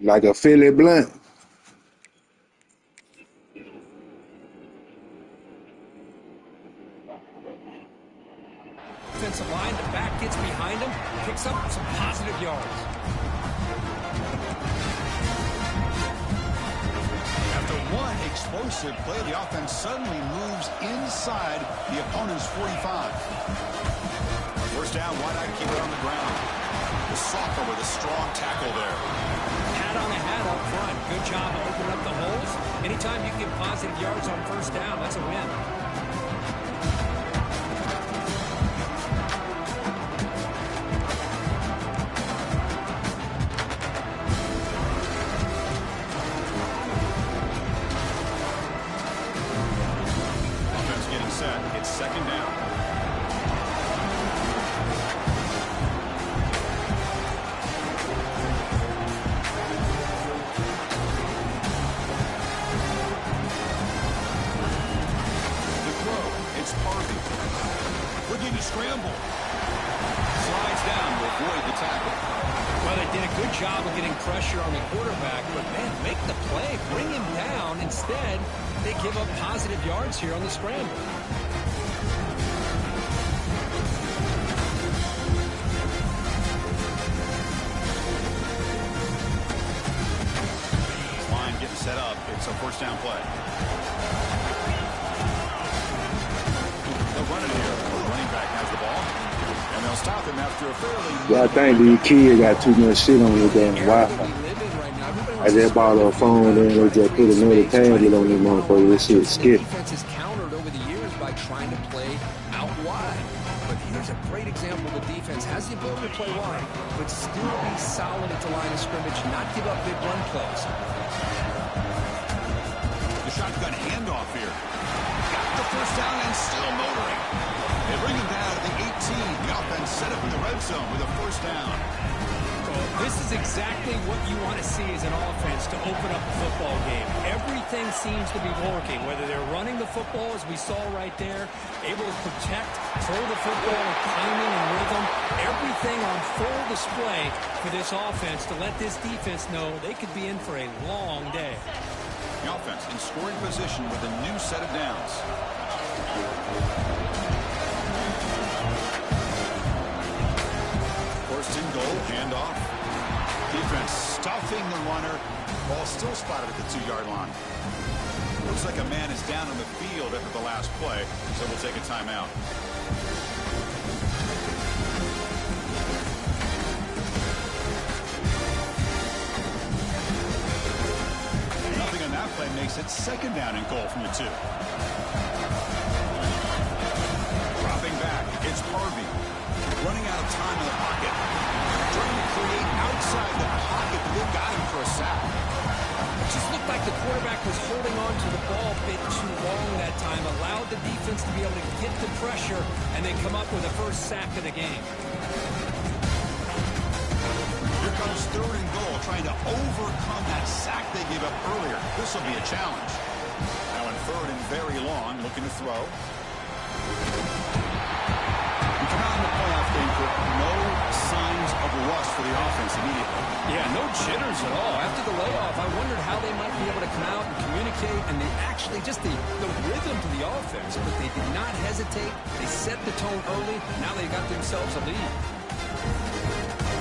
Like a Philly blunt. Offensive line, the back gets behind him, picks up some positive yards. After one explosive play, the offense suddenly moves inside the opponent's 45. First down, why not keep it on the ground? The sophomore with a strong tackle there. Hat on a hat up front. Good job of opening up the holes. Anytime you get positive yards on first down, that's a win. It's second down. The throw, it's Harvey. Looking to scramble. Slides down to avoid the tackle. Well, they did a good job of getting pressure on the quarterback, but man, make the play, bring him down. Instead, they give up positive yards here on the scramble. Set up. It's a first down play. They'll run it here. The running back has the ball. And they'll stop him after a fairly... Yeah, I think these kids got too much shit on their damn Wi-Fi. I just bought a phone and they just put another tablet on their motherfucker. This shit skip. Defense has countered over the years by trying to play out wide. But here's a great example. The defense has the ability to play wide, but still be solid at the line of scrimmage, not give up big run plays. Shotgun handoff here. Got the first down and still motoring. They bring him down at the 18. The offense set up in the red zone with a first down. This is exactly what you want to see as an offense to open up a football game. Everything seems to be working, whether they're running the football, as we saw right there, able to protect, throw the football with timing and rhythm. Everything on full display for this offense to let this defense know they could be in for a long day. The offense in scoring position with a new set of downs. First and goal, handoff. Defense stuffing the runner. Ball still spotted at the 2-yard line. Looks like a man is down on the field after the last play, so we'll take a timeout. That play makes it second down and goal from the 2. Dropping back, it's Harvey. Running out of time in the pocket. Trying to create outside the pocket, but they've got him for a sack. It just looked like the quarterback was holding on to the ball a bit too long that time. Allowed the defense to be able to get the pressure, and they come up with the first sack of the game. Here comes third and goal, trying to overcome that sack they gave up earlier. This will be a challenge. Now in third and very long, looking to throw. We come out in the playoff game for no signs of rust for the offense immediately. Yeah, no jitters at all. After the layoff, I wondered how they might be able to come out and communicate, and they actually just the rhythm to the offense, but they did not hesitate. They set the tone early. Now they got themselves a lead.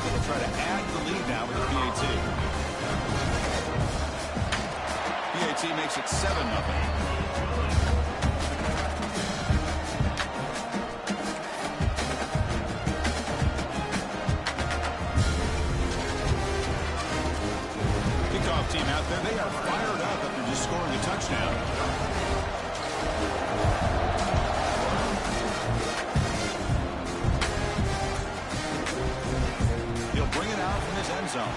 They'll try to add the lead now with the PAT. PAT makes it 7-0. Team out there, they are fired up after just scoring a touchdown. He'll bring it out from his end zone.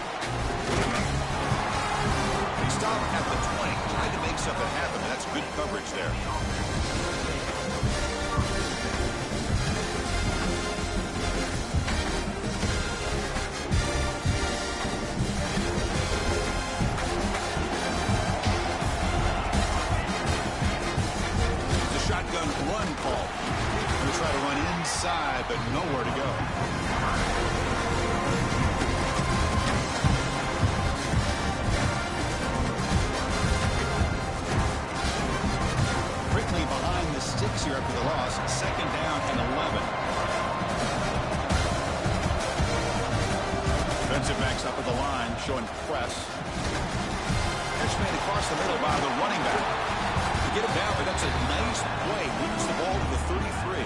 He stopped at the 20, tried to make something happen, but that's good coverage there. Run call. Going to try to run inside, but nowhere to go. Defensive backs up at the line, showing press. Catch made across the middle by the running back. To get him down, but that's a nice play. Moves the ball to the 33.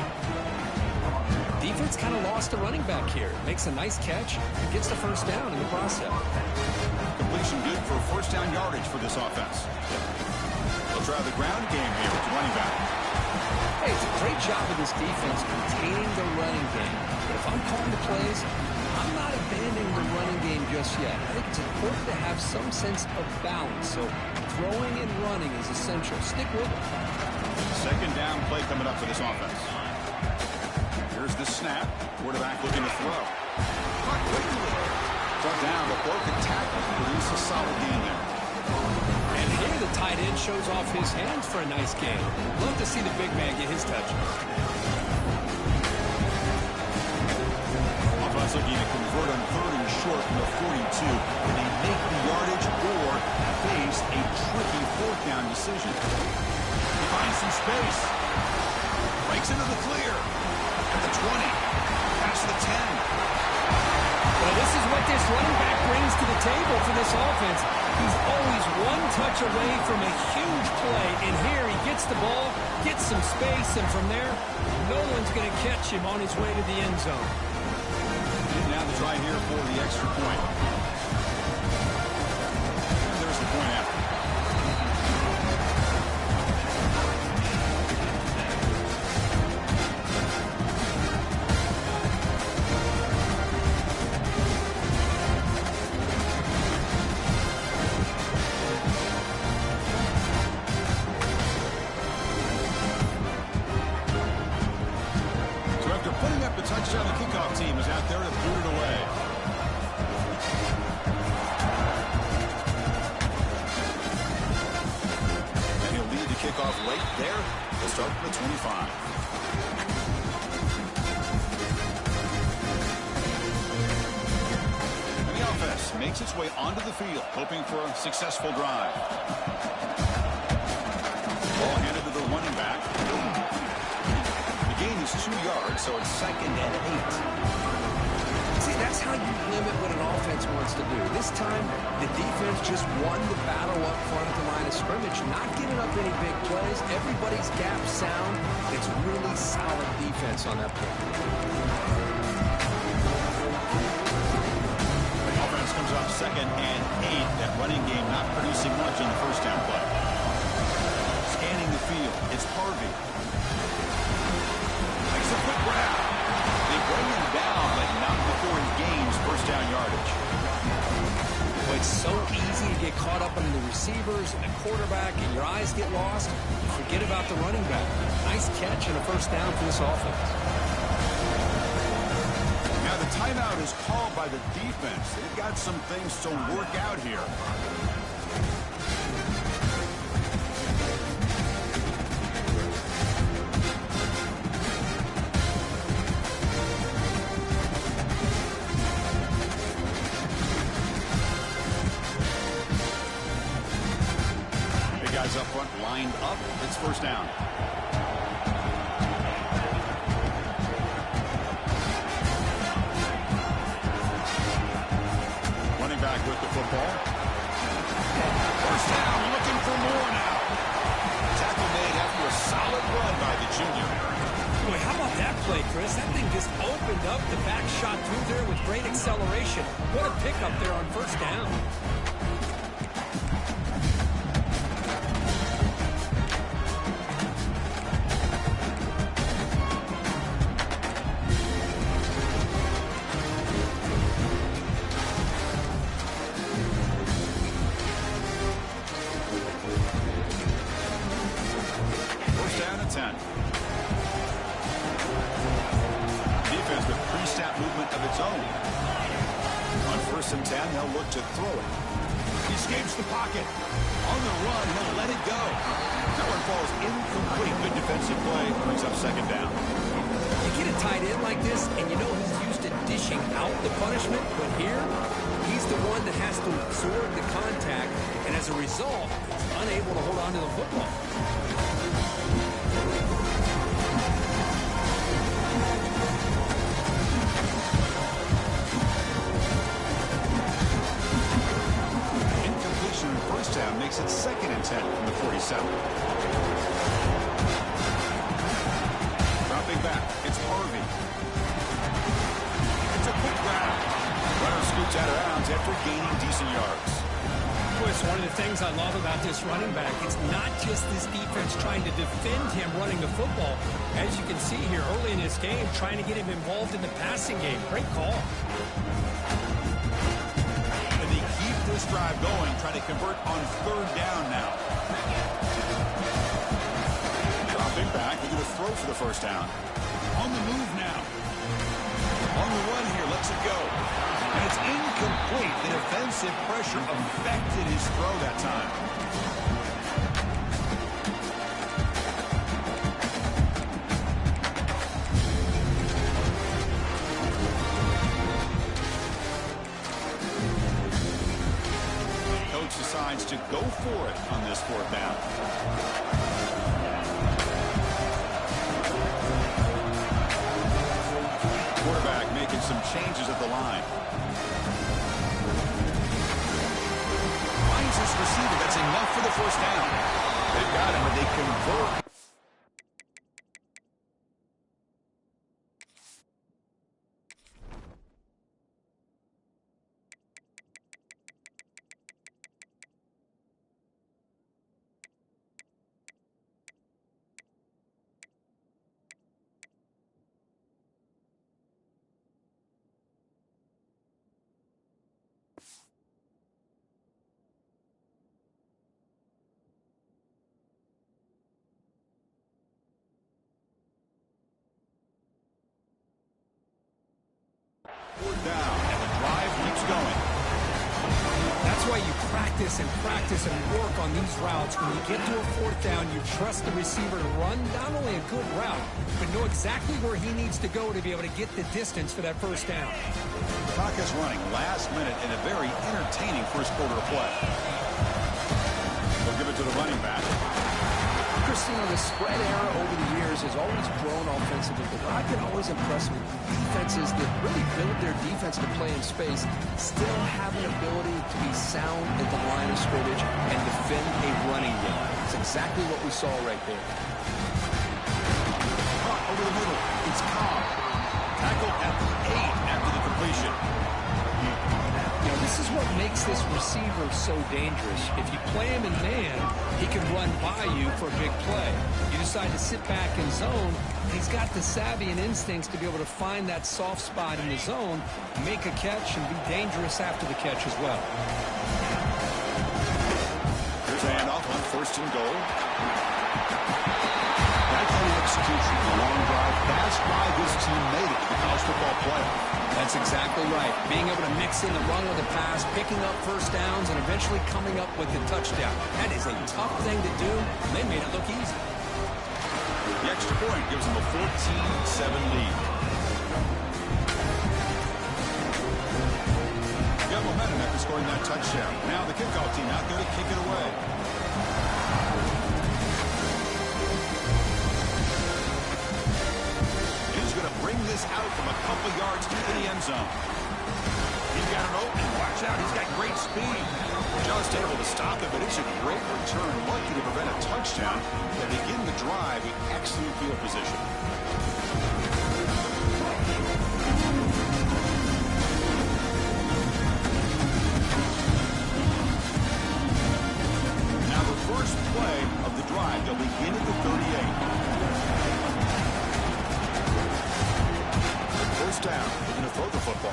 Defense kind of lost a running back here. Makes a nice catch and gets the first down in the process. Completion good for first down yardage for this offense. They'll try the ground game here with running back. Hey, it's a great job of this defense containing the running game. But if I'm calling the plays, I'm not abandoning the running game just yet. I think it's important to have some sense of balance. So throwing and running is essential. Stick with it. Second down play coming up for this offense. Here's the snap. Quarterback looking to throw. Caught quickly. Brought down, but broken tackle. Produce a solid gain there. And here the tight end shows off his hands for a nice gain. Love to see the big man get his touch. Offense looking to convert on 3rd and short from the 42. And they make the yardage or face a tricky 4th down decision. He finds some space. Breaks into the clear. At the 20. Past the 10. Well, this is what this running back brings to the table for this offense. He's always one touch away from a huge play. And here he gets the ball, gets some space, and from there, no one's going to catch him on his way to the end zone. And now the try here for the extra point. And there's the point after. Touchdown, the kickoff team is out there to boot it away. And he'll lead the kickoff right there. They'll start from the 25. And the offense makes its way onto the field, hoping for a successful drive. Ball handed to the running back. Gain is 2 yards, so it's 2nd and 8. See, that's how you limit what an offense wants to do. This time, the defense just won the battle up front at the line of scrimmage, not giving up any big plays. Everybody's gap sound. It's really solid defense on that play. The offense comes up 2nd and 8. That running game not producing much on the first down play. Scanning the field, it's Harvey. Makes a quick grab. They bring him down, but not before he gains first down yardage. But it's so easy to get caught up in the receivers and the quarterback, and your eyes get lost. You forget about the running back. Nice catch and a first down for this offense. Now the timeout is called by the defense. They've got some things to work out here. Guys up front lined up. It's first down. Running back with the football. First down, looking for more now. Tackle made after a solid run by the junior. Boy, how about that play, Chris? That thing just opened up. The back shot through there with great acceleration. What a pickup there on first down. To throw it. He escapes the pocket. On the run, he'll let it go. That one falls incomplete. Good defensive play. Brings up 2nd down. You get a tight end like this, and you know he's used to dishing out the punishment, but here, he's the one that has to absorb the contact, and as a result, he's unable to hold on to the football. makes it 2nd and 10 from the 47. Dropping back, it's Harvey. It's a quick grab. Runner scoots out of bounds after gaining decent yards. Chris, one of the things I love about this running back, it's not just this defense trying to defend him running the football. As you can see here early in this game, trying to get him involved in the passing game. Great call. And they keep this drive going, trying to convert on 3rd down now. Dropping back, they're going to throw for the 1st down. On the move now. On the run here, lets it go. And it's incomplete. The defensive pressure affected his throw that time. Coach decides to go for it on this 4th down. Quarterback making some changes at the line. Finds his receiver. That's enough for the 1st down. They've got him, but they convert. Down, and the drive keeps going. That's why you practice and practice and work on these routes. When you get to a 4th down, you trust the receiver to run not only a good route, but know exactly where he needs to go to be able to get the distance for that 1st down. Clock is running last minute in a very entertaining 1st quarter of play. They'll give it to the running back. Christina, the spread era over the years has always grown offensively, but what I've been always impressed with defenses that really build their defense to play in space still have an ability to be sound at the line of scrimmage and defend a running game. It's exactly what we saw right there. Over the middle, it's Ncaa. Tackled at the 8 after the completion. You know, this is what makes this receiver so dangerous. If you play him in man, he can run by you for a big play. You decide to sit back in zone, he's got the savvy and instincts to be able to find that soft spot in the zone, make a catch, and be dangerous after the catch as well. Here's a handoff on 1st and goal. That kind of execution, a long drive. That's why this team made it to the college football playoff. That's exactly right. Being able to mix in the run with the pass, picking up 1st downs, and eventually coming up with the touchdown. That is a tough thing to do. They made it look easy. The extra point gives them a 14-7 lead. Got momentum after scoring that touchdown. Now the kickoff team out there to kick it away. Bring this out from a couple yards into the end zone. He's got an open. Watch out. He's got great speed. Just able to stop it, but it's a great return. Lucky to prevent a touchdown. They begin the drive with excellent field position. Now the first play of the drive. They'll begin at the 38. Down. They're going to throw the football.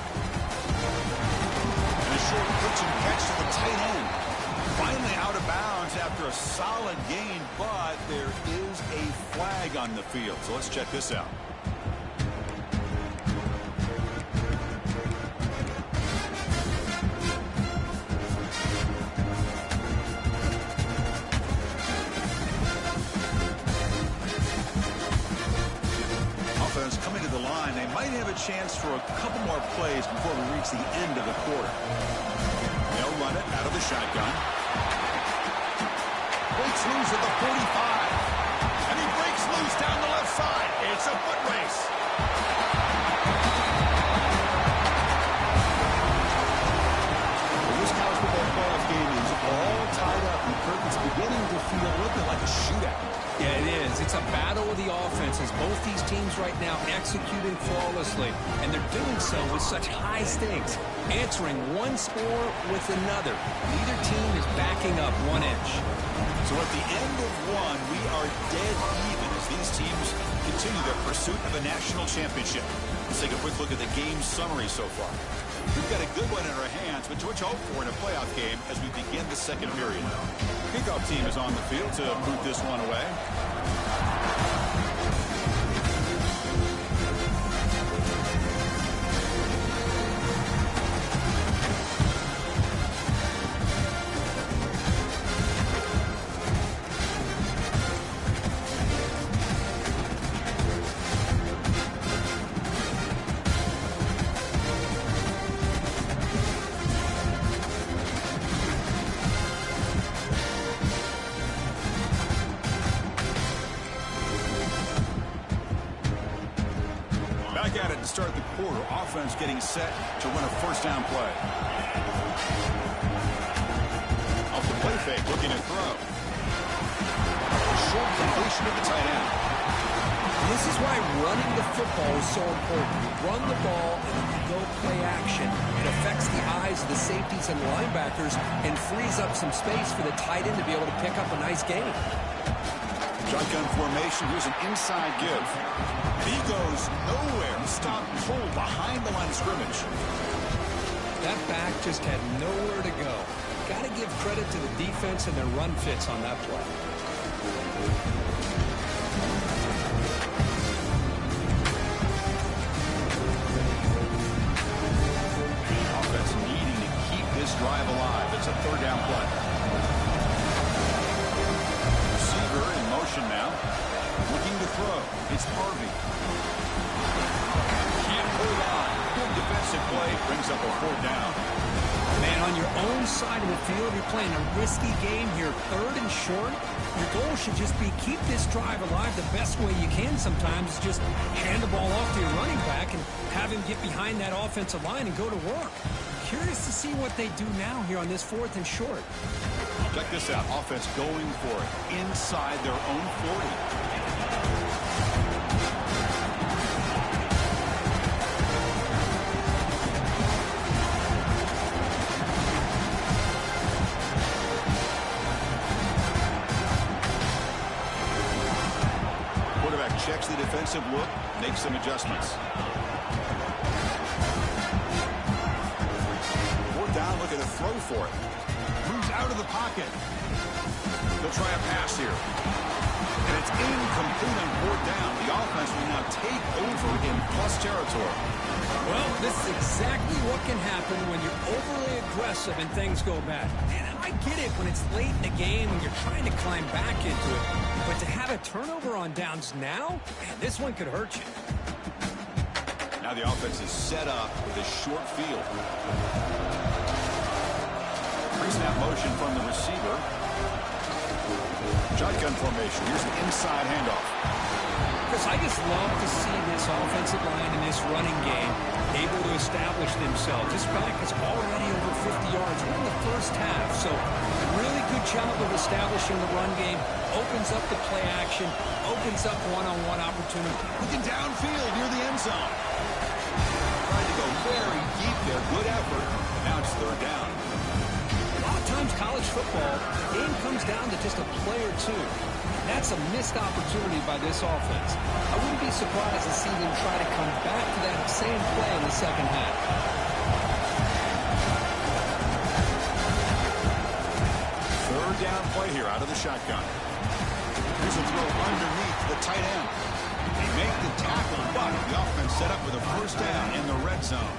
And a short pitch and catch to the tight end. Finally out of bounds after a solid gain, but there is a flag on the field. So let's check this out. Coming to the line, they might have a chance for a couple more plays before we reach the end of the quarter. They'll run it out of the shotgun. Breaks loose at the 45. And he breaks loose down the left side. It's a foot race. This college football playoff game is all tied up in a battle of the offenses. Both these teams right now executing flawlessly, and they're doing so with such high stakes, answering one score with another. Neither team is backing up 1 inch. So at the end of one, we are dead even as these teams continue their pursuit of a national championship. Let's take a quick look at the game summary so far. We've got a good one in our hands, but what you hope for in a playoff game as we begin the second period. Kickoff team is on the field to boot this one away. Back at it to start the quarter. Offense getting set to run a first down play. Off the play fake, looking to throw. Short completion to the tight end. This is why running the football is so important. You run the ball and you go play action. It affects the eyes of the safeties and linebackers and frees up some space for the tight end to be able to pick up a nice gain. Shotgun formation. Here's an inside give. He goes nowhere. Stop pull behind the line of scrimmage. That back just had nowhere to go. Got to give credit to the defense and their run fits on that play. Offense needing to keep this drive alive. It's a third down play. Receiver in motion now. Looking to throw. It's Harvey. Can't hold on. Good defensive play. Brings up a fourth down. Man, on your own side of the field, you're playing a risky game here. Third and short. Your goal should just be keep this drive alive the best way you can sometimes. Is just hand the ball off to your running back and have him get behind that offensive line and go to work. Curious to see what they do now here on this fourth and short. Check this out. Offense going for it inside their own 40. Checks the defensive look, makes some adjustments. Fourth down, looking to throw for it. Moves out of the pocket. They'll try a pass here. And it's incomplete on fourth down. The offense will now take over in plus territory. Well, this is exactly what can happen when you're overly aggressive and things go bad. And I get it when it's late in the game and you're trying to climb back into it. But to have a turnover on downs now, man, this one could hurt you. Now the offense is set up with a short field. Pre-snap motion from the receiver. Shotgun formation. Here's an inside handoff. Chris, I just love to see this offensive line in this running game able to establish themselves. This back is already over 50 yards. We're in the first half, so really good job of establishing the run game. Opens up the play action, opens up one-on-one opportunity. Looking downfield near the end zone. Trying to go very deep there. Good effort. Now it's third down. A lot of times college football, the game comes down to just a play or two. That's a missed opportunity by this offense. I wouldn't be surprised to see them try to come back to that same play in the second half. Third down play here out of the shotgun. Here's a throw underneath the tight end. They make the tackle, but the offense set up with a first down in the red zone.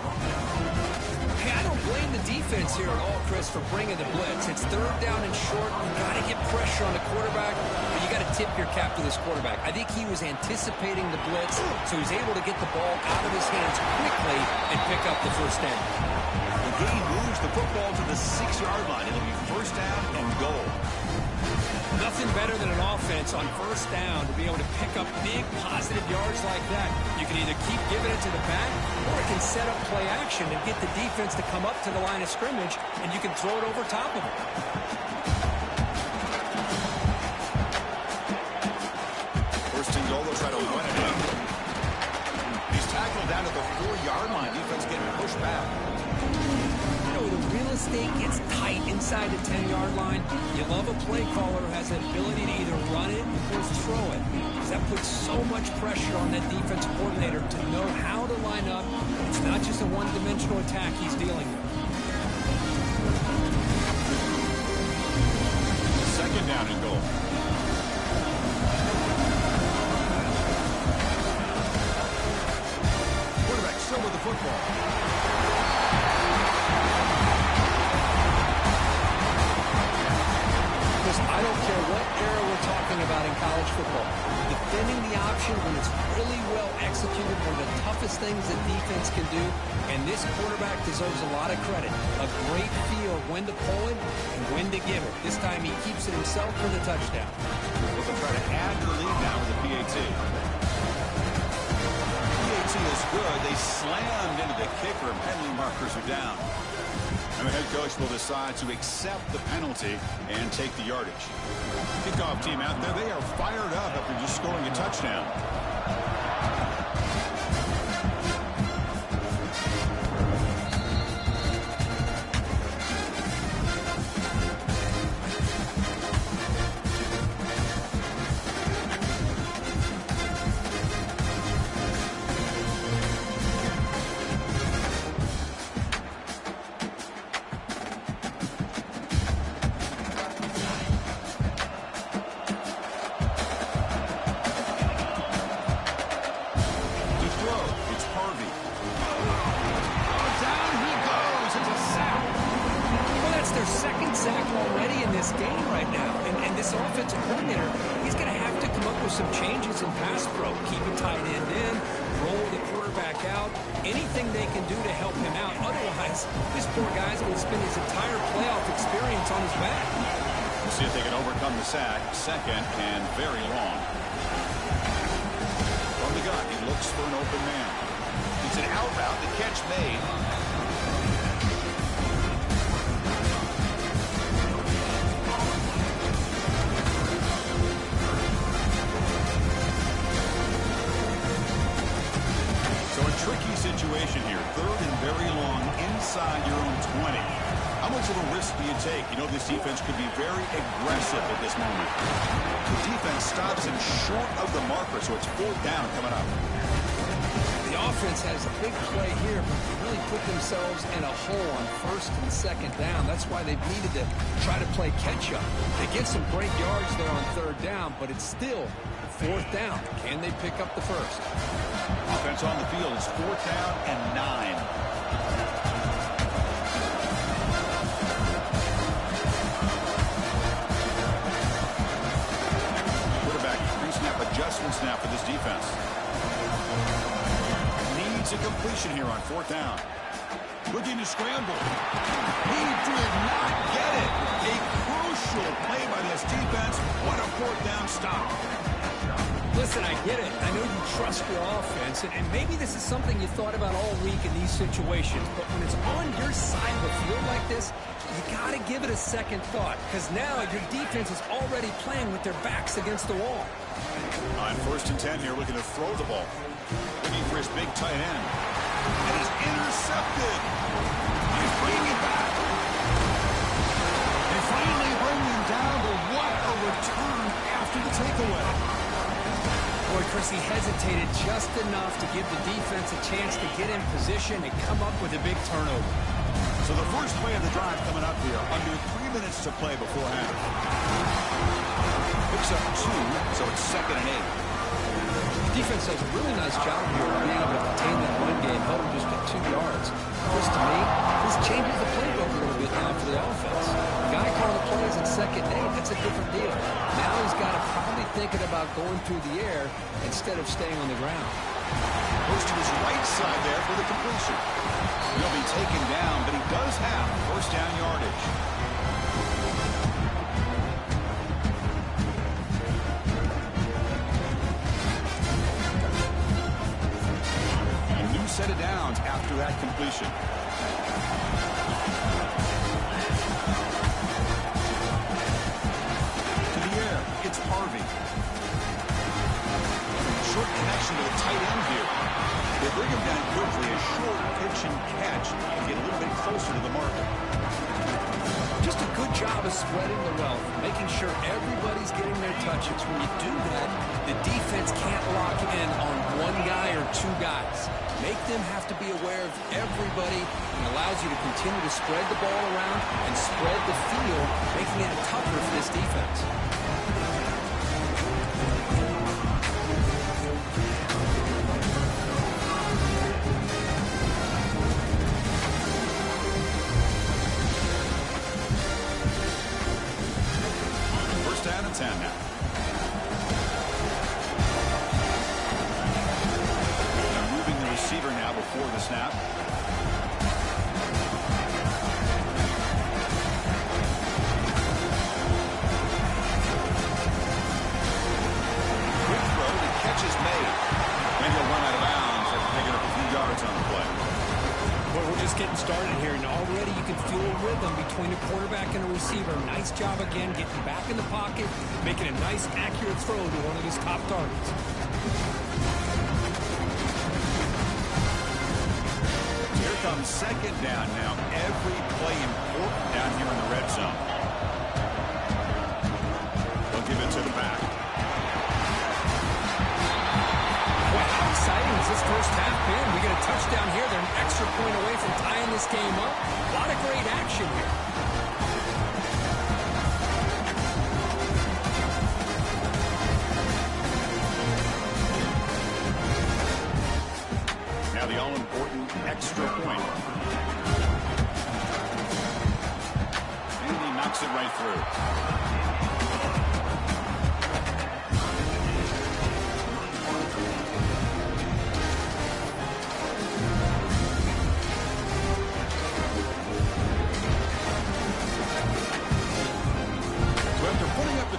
Hey, I don't blame the defense here at all, Chris, for bringing the blitz. It's third down and short. You've got to get pressure on the quarterback, but you got to tip your cap to this quarterback. I think he was anticipating the blitz, so he's able to get the ball out of his hands quickly and pick up the first down. The game moves the football to the 6-yard line. It'll be first down and goal. Nothing better than an offense on first down to be able to pick up big positive yards like that. You can either keep giving it to the back, or it can set up play action and get the defense to come up to the line of scrimmage, and you can throw it over top of them. down at the 4-yard line. Defense getting pushed back. You know, the real estate gets tight inside the 10-yard line. You love a play caller who has the ability to either run it or throw it. Because that puts so much pressure on that defense coordinator to know how to line up. It's not just a one-dimensional attack he's dealing with. Second down and goal. Quarterback still with the football. I don't care what era we're talking about in college football. Defending the option when it's really well executed, one of the toughest things that defense can do, and this quarterback deserves a lot of credit. A great feel of when to pull it and when to give it. This time he keeps it himself for the touchdown. They'll try to add to the lead now with the PAT. PAT is good. They slammed into the kicker, and penalty markers are down. And the head coach will decide to accept the penalty and take the yardage. Kickoff team out there, they are fired up after just scoring a touchdown. Second and very long. From the gun, he looks for an open man. It's an out route, the catch made. So a tricky situation here. Third and very long inside your own 20. How much of a risk do you take? You know this defense could be very aggressive at this moment. The defense stops him short of the marker, so it's fourth down coming up. The offense has a big play here, but they really put themselves in a hole on first and second down. That's why they've needed to try to play catch-up. They get some great yards there on third down, but it's still fourth down. Can they pick up the first? Offense on the field is fourth down and 9. Adjustments now for this defense. Needs a completion here on fourth down. Looking to scramble. He did not get it. A crucial play by this defense. What a fourth down stop. Listen, I get it. I know you trust your offense, and maybe this is something you thought about all week in these situations, but when it's on your side of the field like this, you got to give it a second thought, because now your defense is already playing with their backs against the wall. On first and 10 here, looking to throw the ball. Looking for his big tight end. It is intercepted. He's bringing it back. They finally bring him down, but what a return after the takeaway. Boy, Chris, he hesitated just enough to give the defense a chance to get in position and come up with a big turnover. So the first play of the drive coming up here, under 3 minutes to play before half. Picks up 2, so it's second and 8. Defense does a really nice job here of being able to contain that run game, held him just at 2 yards. Chris, to me, this changes the playbook a little bit now for the offense. The guy calling the plays at second and 8, that's a different deal. Now he's got to probably thinking about going through the air instead of staying on the ground. Goes to his right side there for the completion. He'll be taken down, but he does have first down yardage. Set of downs after that completion. To the air, it's Harvey. Short connection to the tight end here. They bring him down quickly a short pitch and catch to get a little bit closer to the marker. Just a good job of spreading the wealth, making sure everybody's getting their touches. When you do that, the defense can't lock in on one guy or two guys. Make them have to be aware of everybody and allows you to continue to spread the ball around and spread the field, making it tougher for this defense. Down and 10 now. They're moving the receiver now before the snap. Quick throw, the catch is made. And he'll run out of bounds after picking up a few yards on the play. Well, we're just getting started here, and already you can feel a rhythm between the quarterback and the receiver. Nice job again getting back in the pocket, making a nice, accurate throw to one of his top targets. Here comes second down now. Every play important down here in the red zone. They'll give it to the back. Well, how exciting has this first half been? We get a touchdown here. They're an extra point away from tying this game up. A lot of great action here. Now the all-important extra point. And he knocks it right through.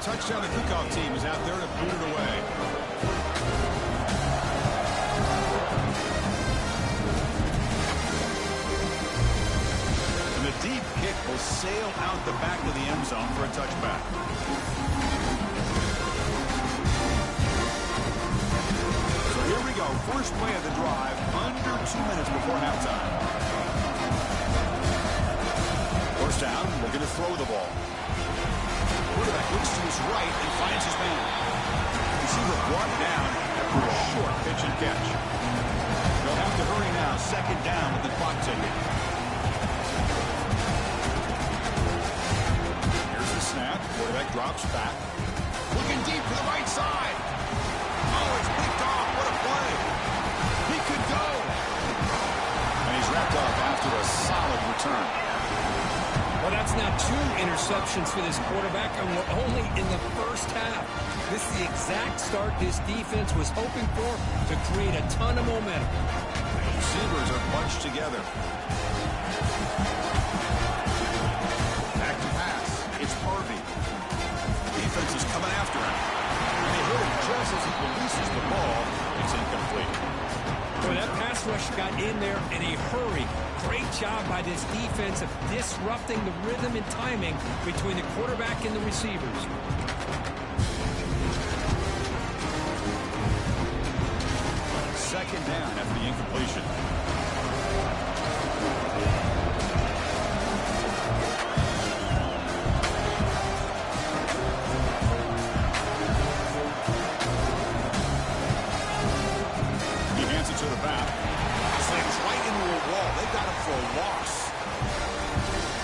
Touchdown, the kickoff team is out there to boot it away. And the deep kick will sail out the back of the end zone for a touchback. So here we go. First play of the drive, under 2 minutes before halftime. First down, looking to throw the ball. Quarterback looks to his right and finds his man. Receiver brought down after a short pitch and catch. They'll have to hurry now. Second down with the clock ticking. Here's the snap. Quarterback drops back. Looking deep to the right side. Oh, it's picked off. What a play. He could go. And he's wrapped up after a solid return. Well, that's now 2 interceptions for this quarterback, and we're only in the first half. This is the exact start this defense was hoping for to create a ton of momentum. Receivers are bunched together. Back to pass. It's Harvey. Defense is coming after him. And they hit him just as he releases the ball. It's incomplete. Well, that pass rush got in there in a hurry. Great job by this defense of disrupting the rhythm and timing between the quarterback and the receivers. Second down after the incompletion. He hands it to the back. Slams right into a wall. They got him for a loss.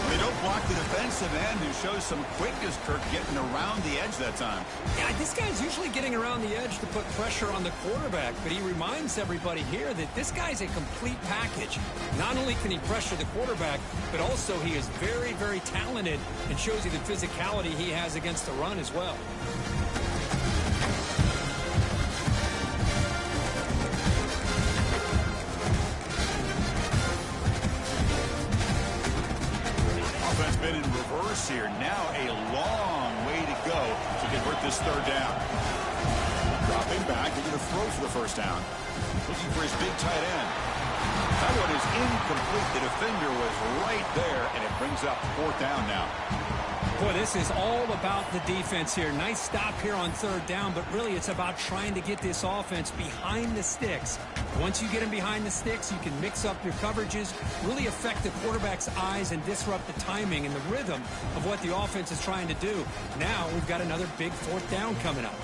They don't block the defensive end, who shows some quickness, Kirk, getting around the edge that time. Yeah, this guy's usually getting around the edge to put pressure on the quarterback, but he reminds everybody here that this guy's a complete package. Not only can he pressure the quarterback, but also he is very, very talented and shows you the physicality he has against the run as well. Been in reverse here. Now a long way to go to convert this third down. Dropping back, they're going to throw for the first down. Looking for his big tight end. That one is incomplete. The defender was right there, and it brings up fourth down now. Boy, this is all about the defense here. Nice stop here on third down, but really it's about trying to get this offense behind the sticks. Once you get them behind the sticks, you can mix up your coverages, really affect the quarterback's eyes and disrupt the timing and the rhythm of what the offense is trying to do. Now we've got another big fourth down coming up.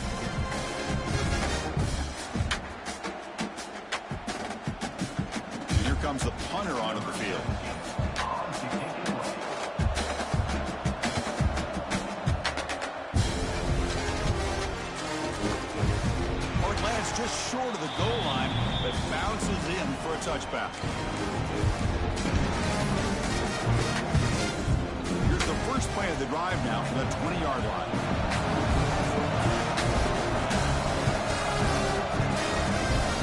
Here comes the punter onto the field. Just short of the goal line, but bounces in for a touchback. Here's the first play of the drive now from the 20-yard line.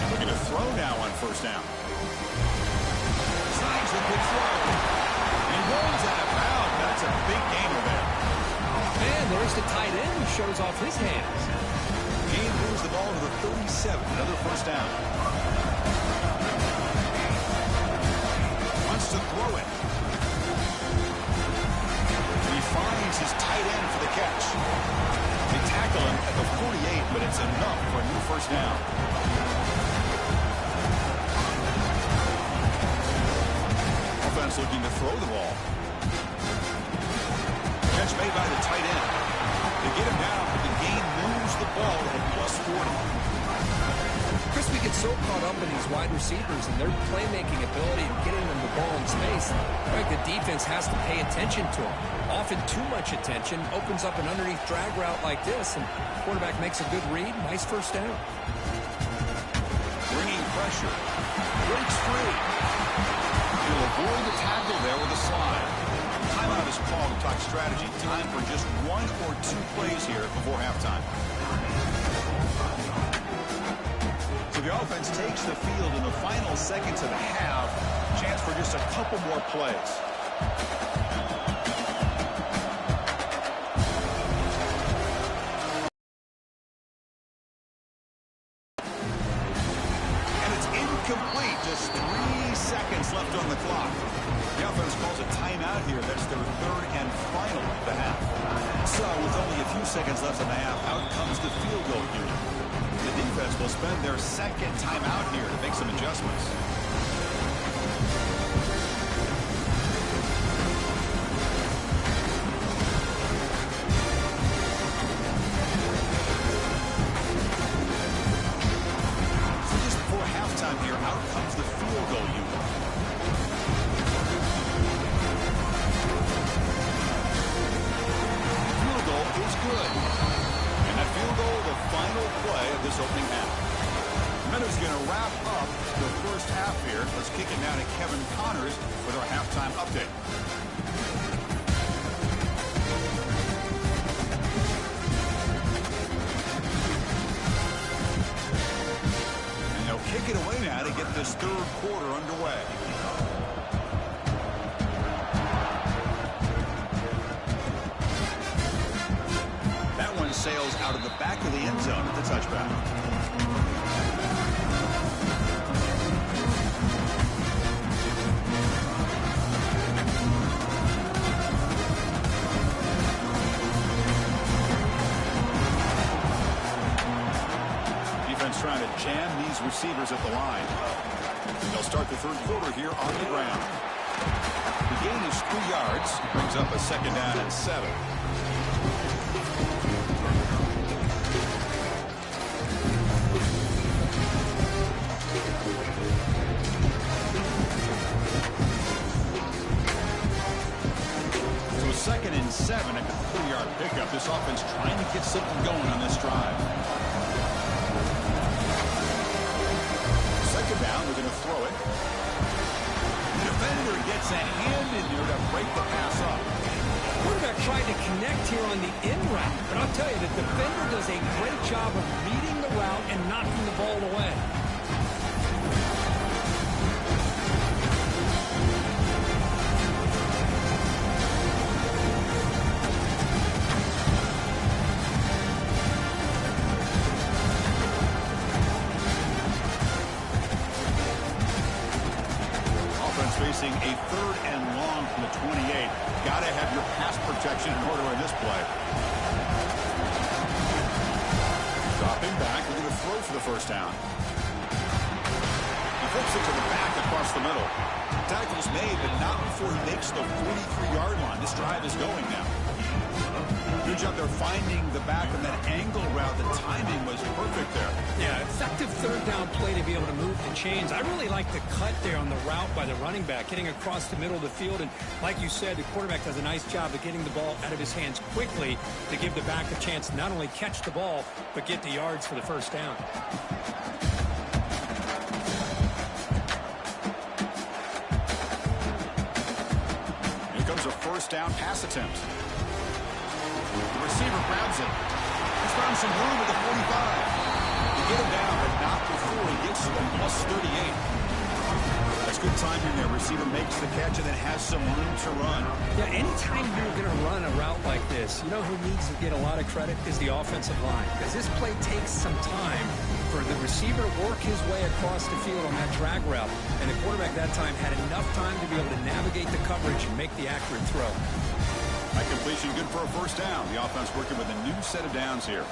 Looking to throw now on first down. Signs a good throw. He rolls out of bounds. That's a big gainer there. And there's the tight end who shows off his hands. He moves the ball to the 37, another first down. Wants to throw it. He finds his tight end for the catch. They tackle him at the 48, but it's enough for a new first down. Offense looking to throw the ball. Catch made by the tight end. They get him down, but the game moves the ball at plus 40. Chris, we get so caught up in these wide receivers and their playmaking ability and getting them the ball in space. Right, the defense has to pay attention to them. Often too much attention opens up an underneath drag route like this, and the quarterback makes a good read. Nice first down. Bringing pressure. Breaks free. He'll avoid the tackle there with a slide. Timeout is called to talk strategy. Time for just 1 or 2 plays here before halftime. So the offense takes the field in the final seconds of the half. Chance for just a couple more plays. And it's incomplete. Just 3 seconds left on the clock. The offense calls a timeout here. That's their third and final of the half. So with only a few seconds left in the half, out comes the field goal unit. The defense will spend their second timeout here to make some adjustments. So just before halftime here, out comes the field goal unit. Is good. And that field goal, the final play of this opening half. Minutes going to wrap up the first half here. Let's kick it down to Kevin Connors with our halftime update. And they'll kick it away now to get this third quarter underway. Sails out of the back of the end zone at the touchback. Defense trying to jam these receivers at the line. They'll start the third quarter here on the ground. The gain is 3 yards, brings up a second down and 7. Second and 7 at the 3-yard pickup. This offense trying to get something going on this drive. Second down, they're going to throw it. The defender gets a hand in there to break the pass up. Quarterback tried to connect here on the in route, but I'll tell you, the defender does a great job of reading the route and knocking the ball away. Facing a third and long from the 28. Got to have your pass protection protection in order in this play. Dropping back, looking to throw for the first down. He flips it to the back across the middle. Tackle's made, but not before he makes the 43-yard line. This drive is going now. Good job there finding the back on that angle route. The timing was perfect there. Yeah, effective third down play to be able to move the chains. I really like the cut there on the route by the running back, getting across the middle of the field. And like you said, the quarterback does a nice job of getting the ball out of his hands quickly to give the back a chance to not only catch the ball, but get the yards for the first down. Here comes a first down pass attempt. The receiver grabs it. He's found some room at the 45. You get him down, but not before he gets to the plus 38. That's good timing there. Receiver makes the catch and then has some room to run. Yeah, anytime you're going to run a route like this, you know who needs to get a lot of credit is the offensive line. Because this play takes some time for the receiver to work his way across the field on that drag route. And the quarterback that time had enough time to be able to navigate the coverage and make the accurate throw. That completion good for a first down. The offense working with a new set of downs here.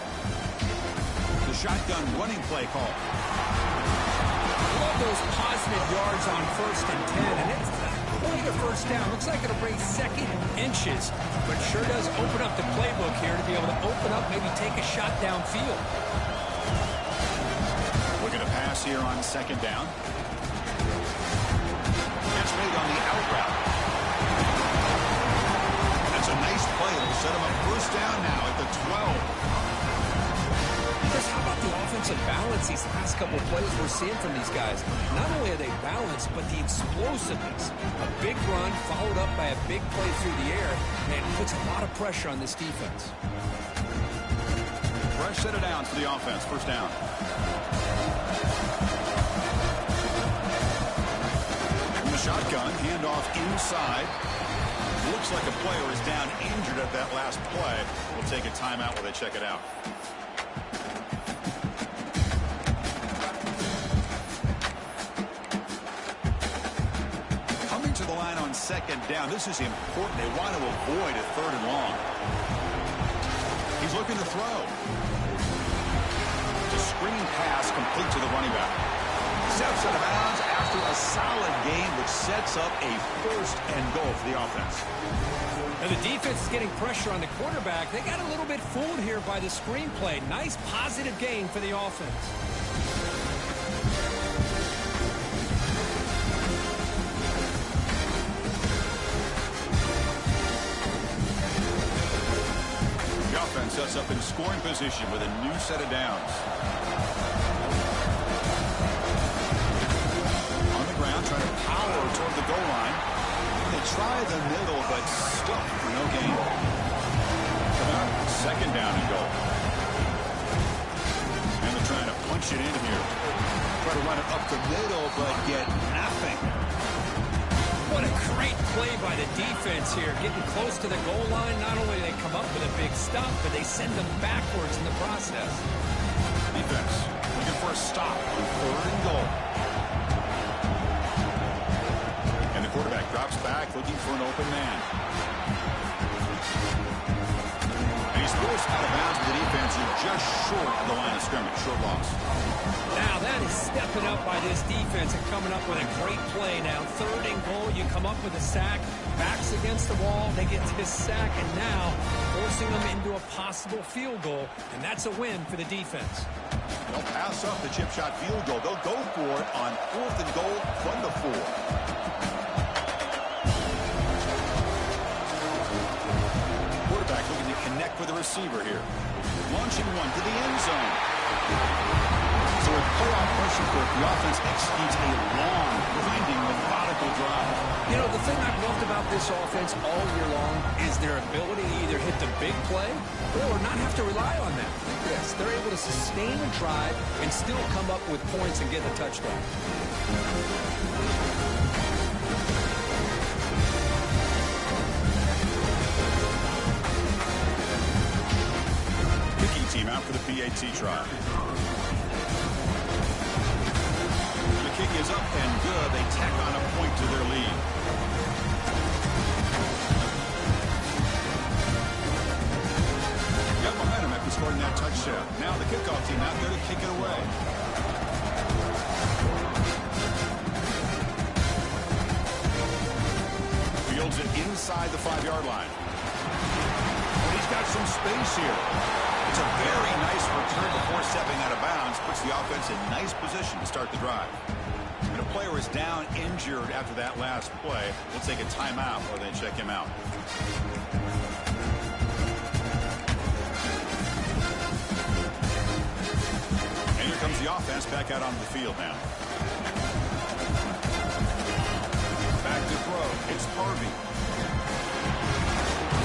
The shotgun running play call. I love those positive yards on 1st and 10, and it's quite a first down. Looks like it'll bring second inches, but sure does open up the playbook here to be able to open up, maybe take a shot downfield. Looking to pass here on second down. Catch made on the out route. That's a nice play. It'll set him up first down now at the 12. Chris, how about the offensive balance these last couple of plays we're seeing from these guys? Not only are they balanced, but the explosiveness. A big run followed up by a big play through the air, and it puts a lot of pressure on this defense. Fresh set of downs for the offense. First down. In the shotgun, handoff inside. Looks like a player is down injured at that last play. We'll take a timeout while they check it out. Coming to the line on second down. This is important. They want to avoid a third and long. He's looking to throw. The screen pass complete to the running back. Steps out of bounds after a solid game, which sets up a first and goal for the offense. Now the defense is getting pressure on the quarterback. They got a little bit fooled here by the screenplay. Nice positive gain for the offense. The offense sets up in scoring position with a new set of downs. Trying to power toward the goal line. They try the middle, but stuck for no gain. About second down and goal. And they're trying to punch it in here. Try to run it up the middle, but get nothing. What a great play by the defense here. Getting close to the goal line. Not only do they come up with a big stop, but they send them backwards in the process. Defense looking for a stop on third and goal. Quarterback drops back, looking for an open man. And he's forced out of bounds with the defense who's just short of the line of scrimmage. Short loss. Now that is stepping up by this defense and coming up with a great play. Now 3rd and goal, you come up with a sack, backs against the wall, they get this sack, and now forcing them into a possible field goal, and that's a win for the defense. They'll pass up the chip shot field goal. They'll go for it on 4th and goal from the 4. Looking to connect with the receiver here. Launching one to the end zone. So with playoff pressure for the offense executes a long, winding, methodical drive. You know, the thing I've loved about this offense all year long is their ability to either hit the big play or not have to rely on that. Like this, they're able to sustain a drive and still come up with points and get the touchdown. Team out for the PAT try. The kick is up and good. They tack on a point to their lead. touchdown. Now the kickoff team out there to kick it away. Fields it inside the 5-yard line. And he's got some space here. It's a very nice return before stepping out of bounds. Puts the offense in nice position to start the drive. And a player is down injured after that last play. We'll take a timeout or they check him out. And here comes the offense back out onto the field now. Back to throw. It's Harvey.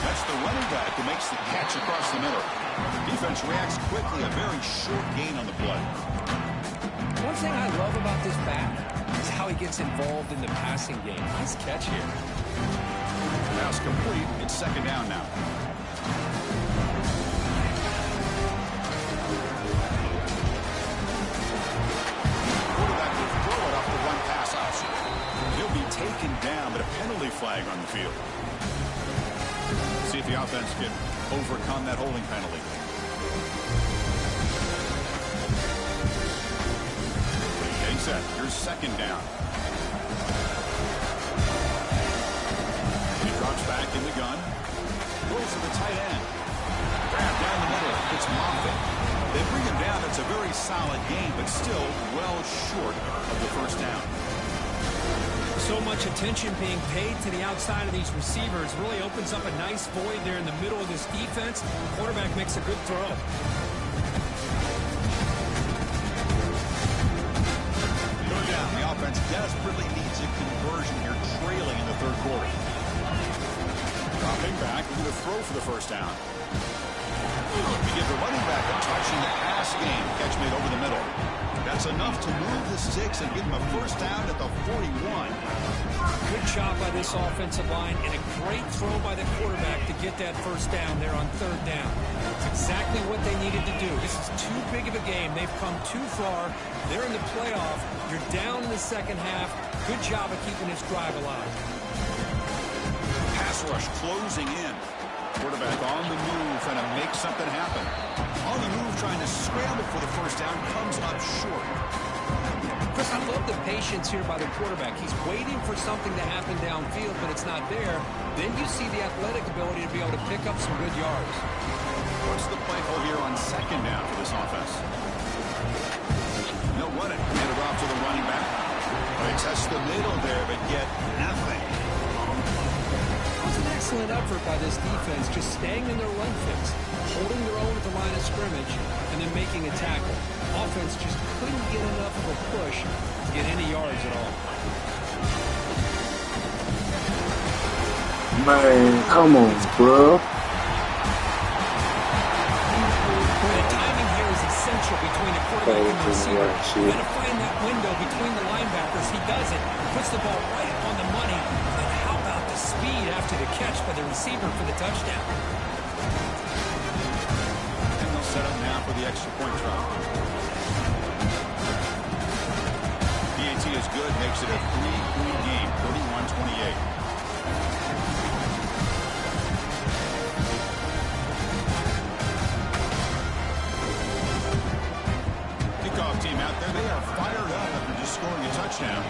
That's the running back who makes the catch across the middle. Defense reacts quickly. A very short gain on the play. One thing I love about this back is how he gets involved in the passing game. Nice catch here. Pass complete. It's second down now. Quarterback will throw it off the run pass option. He'll be taken down, but a penalty flag on the field. See if the offense can overcome that holding penalty. Getting set. Here's second down. He drops back in the gun. Goes to the tight end. Grab down the middle. It's Moffitt. They bring him down. It's a very solid game, but still well short of the first down. So much attention being paid to the outside of these receivers really opens up a nice void there in the middle of this defense. The quarterback makes a good throw. Third down. The offense desperately needs a conversion here, trailing in the third quarter. Dropping back, we're going to throw for the first down. We give the running back a touch in the pass game. Catch made over the middle. That's enough to move the sticks and give him a first down at the 41. Good job by this offensive line and a great throw by the quarterback to get that first down there on third down. It's exactly what they needed to do. This is too big of a game. They've come too far. They're in the playoff. You're down in the second half. Good job of keeping this drive alive. Pass rush closing in. Quarterback on the move, trying to make something happen. On the move, trying to scramble for the first down, comes up short. Chris, I love the patience here by the quarterback. He's waiting for something to happen downfield, but it's not there. Then you see the athletic ability to be able to pick up some good yards. What's the play call here on second down for this offense? No run it. Hand it off to the running back. They test the middle there, but get nothing. Excellent effort by this defense, just staying in their run fix, holding their own at the line of scrimmage, and then making a tackle. Offense just couldn't get enough of a push to get any yards at all. Man, come on, bro. The timing here is essential between the quarterback and the receiver. You've got to find that window between the linebackers. He does it. Puts the ball right on the money. And how about the speed after the catch by the receiver for the touchdown? And they'll set up now for the extra point try. PAT is good, makes it a 3-point game, 31-28. Kickoff team out there, they are fired up after just scoring a touchdown.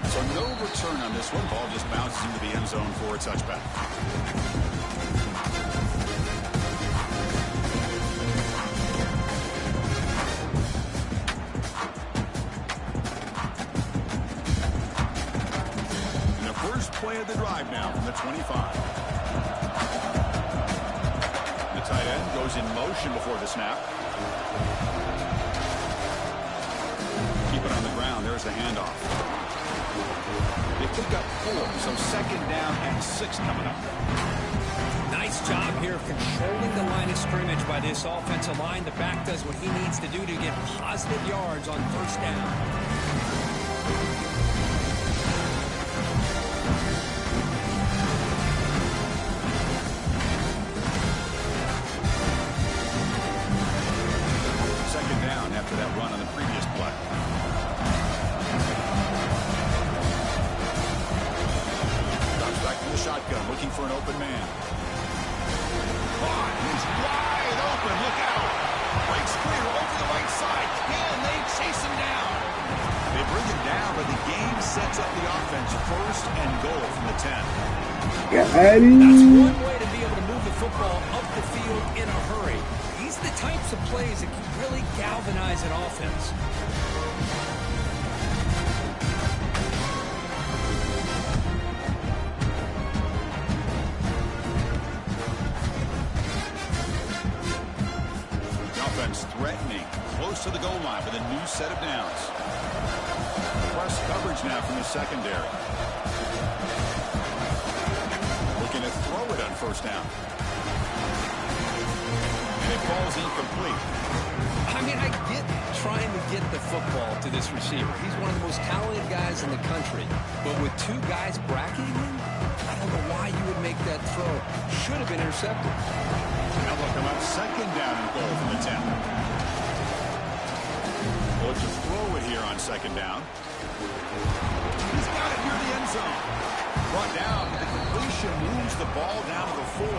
So no return on this one. Ball just bounces into the end zone for a touchback. And the first play of the drive now from the 25. The tight end goes in motion before the snap. Keep it on the ground. There's the handoff. They pick up 4, so second down and 6 coming up. Nice job here of controlling the line of scrimmage by this offensive line. The back does what he needs to do to get positive yards on first down. Second down after that run on the previous play. for an open man. Caught. He's wide open. Look out. Breaks clear over the right side. Can they chase him down? They bring him down, but the game sets up the offense. First and goal from the 10. That's one way to be able to move the football up the field in a hurry. These are the types of plays that can really galvanize an offense. Threatening, close to the goal line with a new set of downs. Press coverage now from the secondary. Looking to throw it on first down. And it falls incomplete. I mean, I get trying to get the football to this receiver. He's one of the most talented guys in the country. But with two guys bracketing him, I don't know why you would make that throw. Should have been intercepted. Now they'll come up second down and goal from the 10. Look to throw it here on second down. He's got it near the end zone. Brought down. The completion moves the ball down to the 4.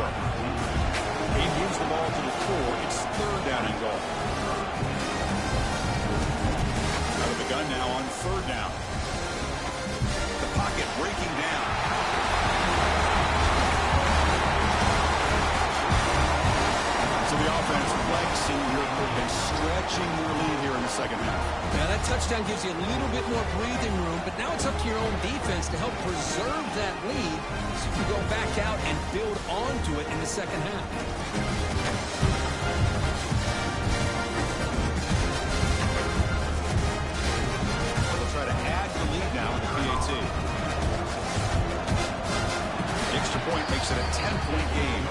He moves the ball to the 4. It's third down and goal. Out of the gun now on third down. The pocket breaking down. So the offense flexing real quick and stretching their lead here in the second half. Now that touchdown gives you a little bit more breathing room, but now it's up to your own defense to help preserve that lead so you can go back out and build onto it in the second half. They'll try to add the lead now with the PAT. The extra point makes it a 10-point game.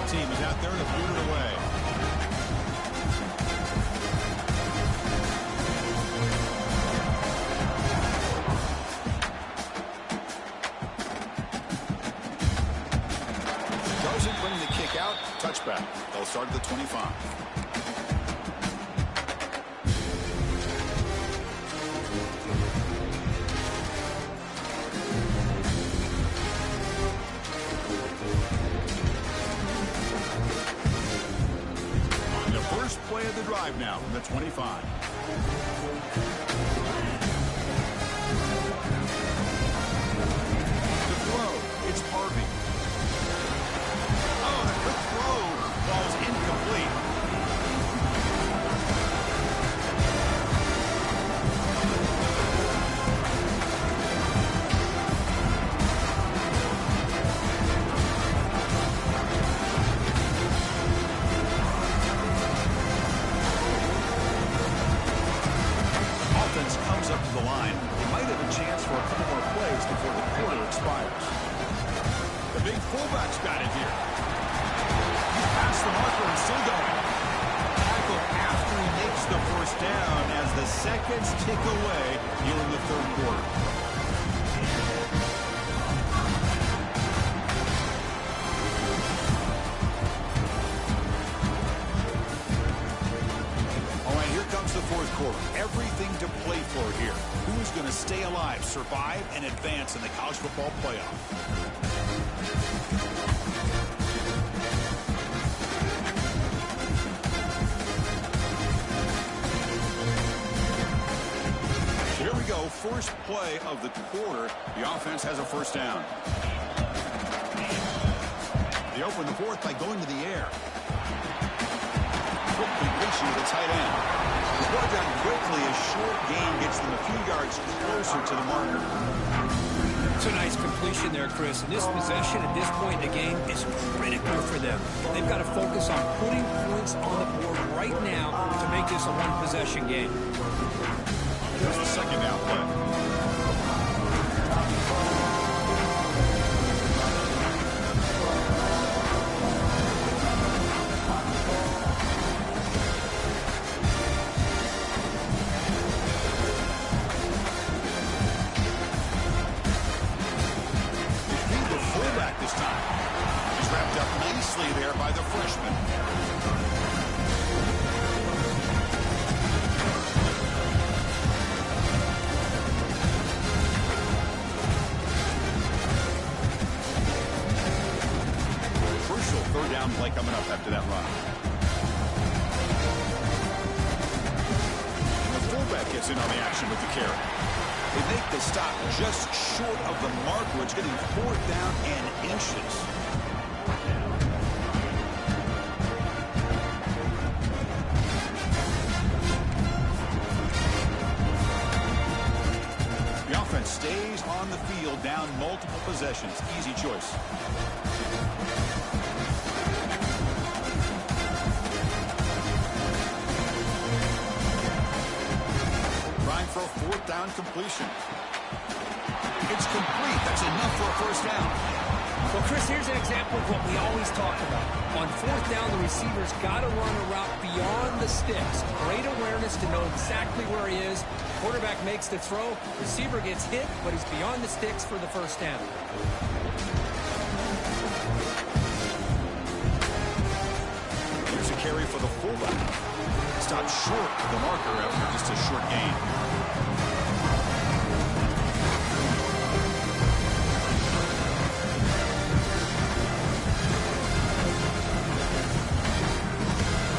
Team is out there to boot it away. Doesn't bring the kick out. Touchback. They'll start at the 25. Play of the drive now from the 25. The throw, it's Harvey. Oh, the quick throw falls incomplete. Comes up to the line. He might have a chance for a couple more plays before the quarter expires. The big fullback's got it here. He's past the marker and still going. Tackle after he makes the first down as the seconds tick away here in the third quarter. The fourth quarter. Everything to play for here. Who's going to stay alive, survive, and advance in the college football playoff? Here we go. First play of the quarter. The offense has a first down. They open the fourth by going to the air. Quick completion to the tight end. It's brought down quickly. A short gain gets them a few yards closer to the marker. It's a nice completion there, Chris. And this possession at this point in the game is critical for them. They've got to focus on putting points on the board right now to make this a one-possession game. Here's the second down play. nicely there by the freshman. Crucial third down play coming up after that run. The fullback gets in on the action with the carry. They make the stop just short of the marker. It's getting 4th down and inches. The offense stays on the field down multiple possessions. Easy choice. For a 4th down completion. It's complete. That's enough for a first down. Well, Chris, here's an example of what we always talk about. On 4th down, the receiver's got to run a route beyond the sticks. Great awareness to know exactly where he is. Quarterback makes the throw. Receiver gets hit, but he's beyond the sticks for the first down. Here's a carry for the fullback. Stopped short of the marker after just a short gain.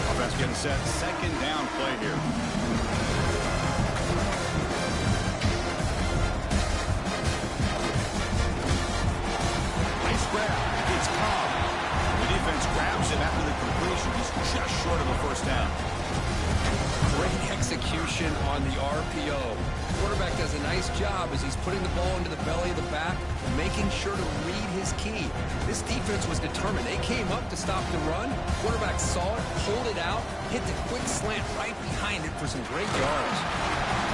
Offense getting set. 2nd down play here. Nice grab. It's Cobb. The defense grabs him after the completion. He's just short of a first down. Great execution on the RPO. Quarterback does a nice job as he's putting the ball into the belly of the back, making sure to read his key. This defense was determined. They came up to stop the run. Quarterback saw it, pulled it out, hit the quick slant right behind it for some great yards.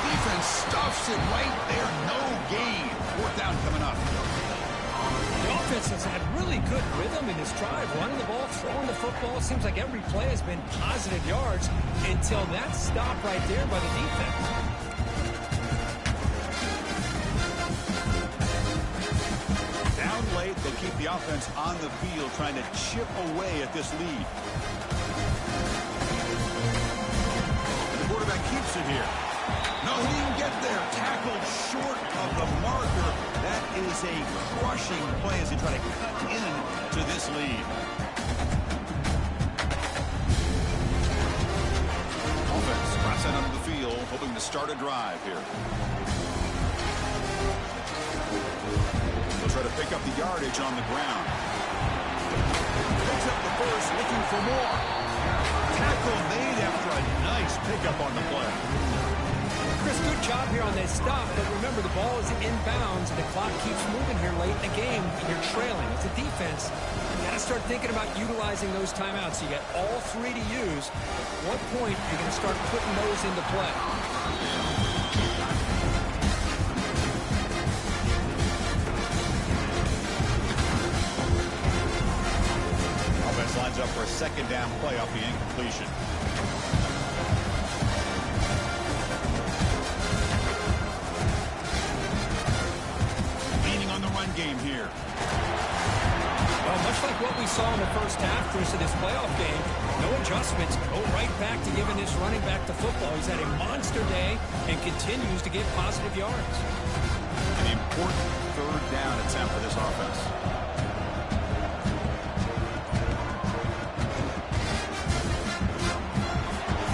Defense stuffs it right there. No gain. 4th down coming up. The offense has had really good rhythm in this drive. Running the ball, throwing the football. It seems like every play has been positive yards until that stop right there by the defense. Down late, they'll keep the offense on the field trying to chip away at this lead. And the quarterback keeps it here. No, he didn't get there. Tackled short of the marker. That is a crushing play as they try to cut in to this lead. Offense drops out onto the field, hoping to start a drive here. They'll try to pick up the yardage on the ground. Picks up the first, looking for more. Tackle made after a nice pickup on the play. Chris, good job here on this stop, but remember the ball is inbounds and the clock keeps moving here late in the game and you're trailing. As a defense, you got to start thinking about utilizing those timeouts. You got all 3 to use. At what point you're going to start putting those into play? Offense lines up for a 2nd down play off the incompletion. Game here. Well, much like what we saw in the first half, Chris, of this playoff game, no adjustments. Go right back to giving this running back the football. He's had a monster day and continues to get positive yards. An important 3rd down attempt for this offense.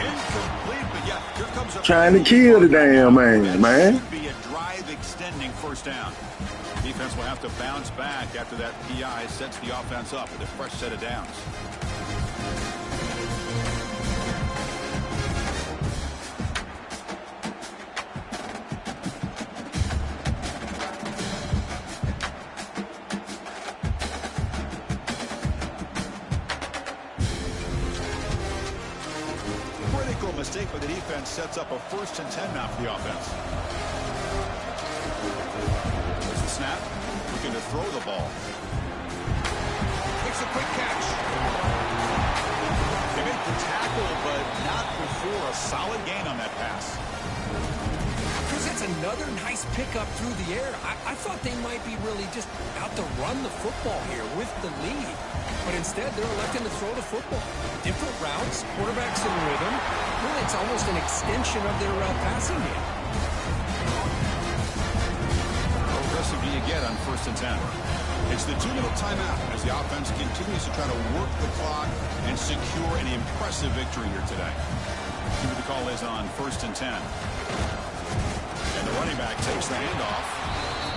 Incomplete, but yeah, here comes a Trying to kill the damn man. Should be a drive-extending first down. Defense will have to bounce back after that PI sets the offense up with a fresh set of downs. Critical mistake by the defense sets up a 1st and 10 now for the offense. Snap, looking to throw the ball. Makes a quick catch. They make the tackle, but not before a solid gain on that pass. Because it's That's another nice pickup through the air. I thought they might be really just out to run the football here with the lead. But instead, they're electing to throw the football. Different routes, quarterbacks in rhythm. Really, it's almost an extension of their passing game. How aggressive do you get on 1st and 10? It's the 2-minute timeout as the offense continues to try to work the clock and secure an impressive victory here today. See what the call is on 1st and 10. And the running back takes the handoff,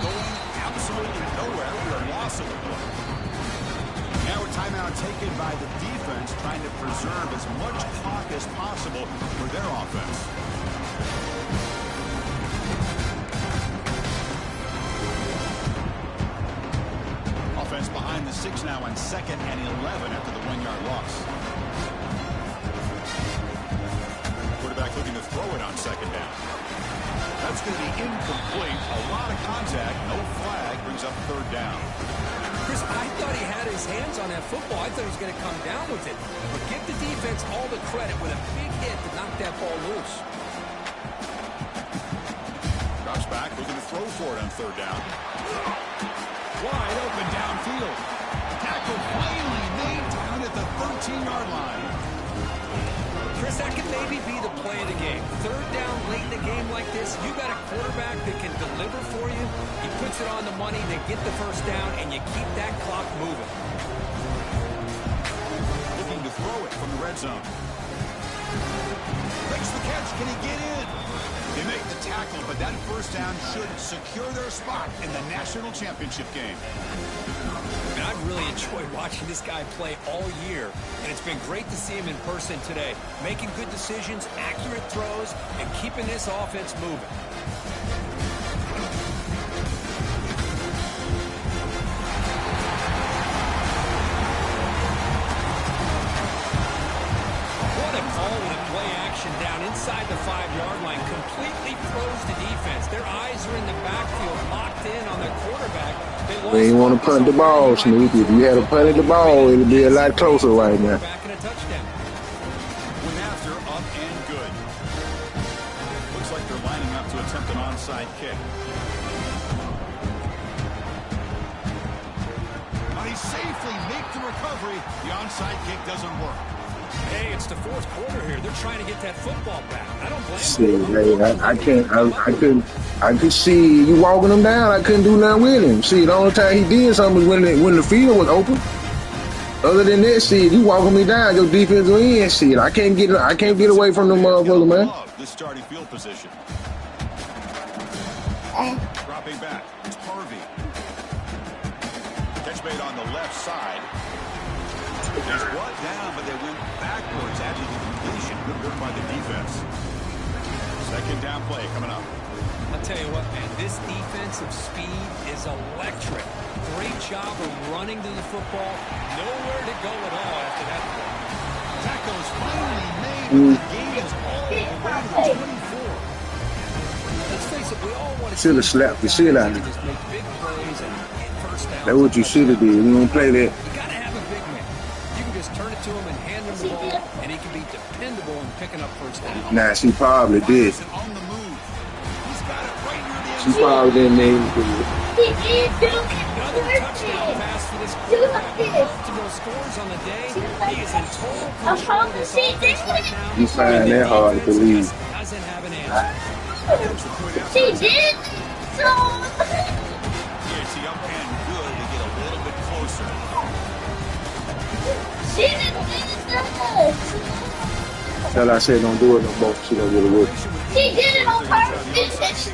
going absolutely nowhere for a loss of the play. Now a timeout taken by the defense, trying to preserve as much clock as possible for their offense. Offense behind the 6 now on 2nd and 11 after the 1-yard loss. Quarterback looking to throw it on 2nd down. That's going to be incomplete. A lot of contact. No flag. Brings up 3rd down. Chris, I thought he had his hands on that football. I thought he was going to come down with it. But give the defense all the credit with a big hit to knock that ball loose. Drops back. Looking to throw for it on 3rd down. Wide open downfield. Tackle plainly made down at the 13-yard line. Chris, that could maybe be the play of the game. 3rd down late in the game like this, you got a quarterback that can deliver for you. He puts it on the money, they get the 1st down, and you keep that clock moving. Looking to throw it from the red zone. Makes the catch. Can he get in? They make the tackle, but that 1st down should secure their spot in the national championship game. And I've really enjoyed watching this guy play all year, and it's been great to see him in person today, making good decisions, accurate throws, and keeping this offense moving. What a call with a play action down inside the 5-yard line, completely froze the defense. Their eyes are in the backfield, locked in on their quarterback. We ain't want to punt the ball, Snoop. If you had to punt the ball, it'd be a lot closer right now. Back in a touchdown. Went after, up and good. Looks like they're lining up to attempt an onside kick. But he safely makes the recovery. The onside kick doesn't work. Hey, it's the 4th quarter here. They're trying to get that football back. I don't blame them. See, I could see you walking him down. I couldn't do nothing with him. See, the only time he did something was when the field was open. Other than that, see, you walking me down, your defensive end, see, I can't get away from the motherfucker, man. This starting field position. Dropping back. It's Harvey. Catch made on the left side. He's brought down, but they went backwards after the completion. Good work by the defense. 2nd down play coming up. I'll tell you what, man, this defensive speed is electric. Great job of running to the football. Nowhere to go at all after that play. Tackle is finally made, but the game is all the way to 24. Let's face it, we all want to should have slapped the shit out of him. Just make big plays and get 1st down. That's what you should have did. You don't play that. You got to have a big man. You can just turn it to him and hand him the ball, and he can be dependable in picking up 1st down. Nah, she probably did. On the move. He's got it right near the end. She probably didn't need to. Another touchdown pass for this quarterback. Multiple scores on the day. He is in total control of this offense right now. You find that hard to believe. Doesn't have an answer. She did. So. Yeah, see, up and good to get a little bit closer. She didn't do this. Tell I said don't do it no more. She don't get away. She did it on purpose.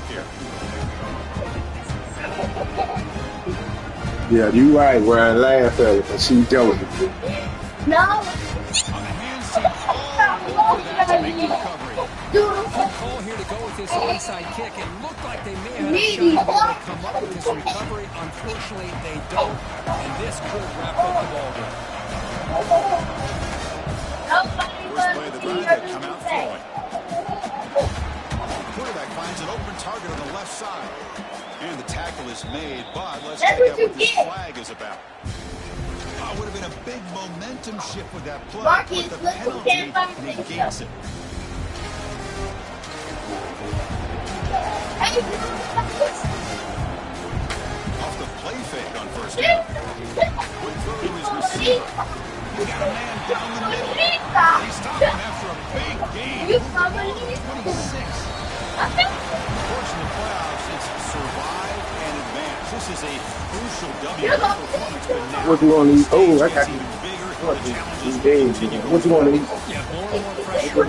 Yeah, you right, where I laugh at it, but she joking. No. On the hands to Call here to go with this onside kick. It looked like they may have a shot to come up with this recovery. Unfortunately, they don't, and this could wrap up the ball game. First play of the drive, they come out throwing. Quarterback finds an open target on the left side. And the tackle is made, but let's check out what this flag is about. Oh, it would have been a big momentum shift with that play, but the penalty negates it. Hey, Off the play fake on first down. Quick throw to his receiver. He's got a man down the middle. He's stopping after a big gain. Moved the ball to 26. Unfortunately, the playoffs, it's survive and advance. This is a crucial W performance, but now What you want to eat? Oh, I got even you. bigger. What The challenges you continue. What you want to eat? Yeah, more and more pressure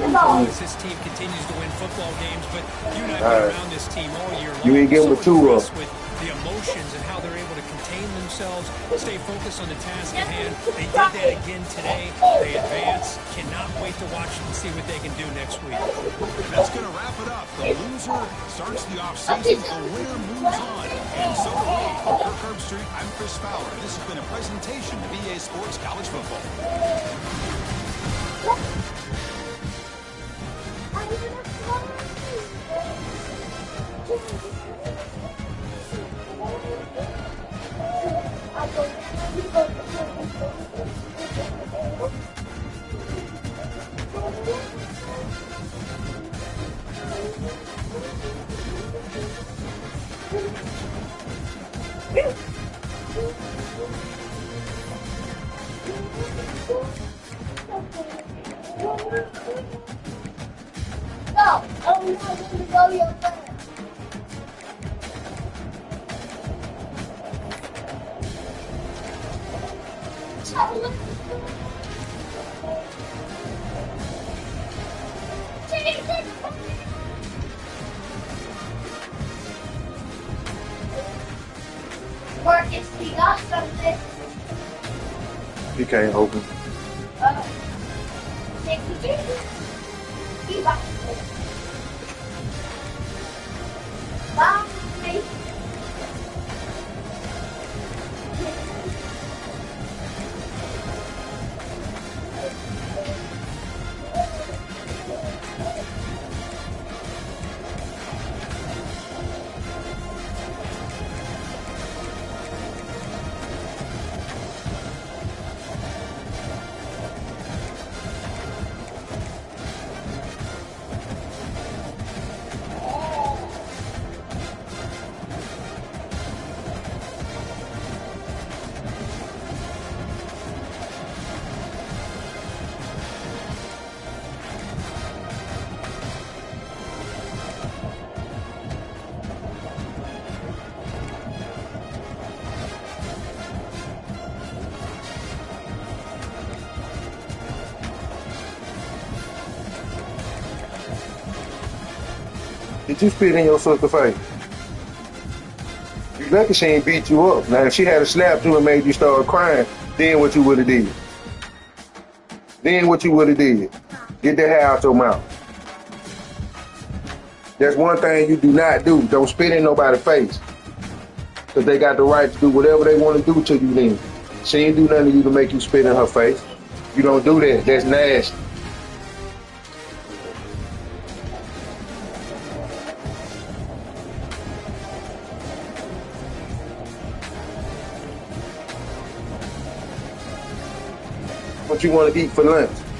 as this team continues to win football games. But you and I have been around this team all year long. You ain't getting with two of impressed with the emotions and how they're able to contain themselves, stay focused on the task at hand. They did that again today. They advance. Cannot wait to watch and see what they can do next week. And that's going to wrap it up. The loser starts the offseason. The winner moves on. And so do we. For Kirk Herbstreit, I'm Chris Fowler. And this has been a presentation of EA Sports College Football. No, I'm not going to go your way. Marcus, he got something. He can't open. Take the game. He got it. Bye. Did you spit in your sister's face? You lucky she ain't beat you up. Now, if she had a slap you and made you start crying, then what you would have did? Then what you would have did? Get that hair out your mouth. That's one thing you do not do. Don't spit in nobody's face. Because they got the right to do whatever they want to do to you then. She ain't do nothing to you to make you spit in her face. You don't do that. That's nasty. What you want to eat for lunch?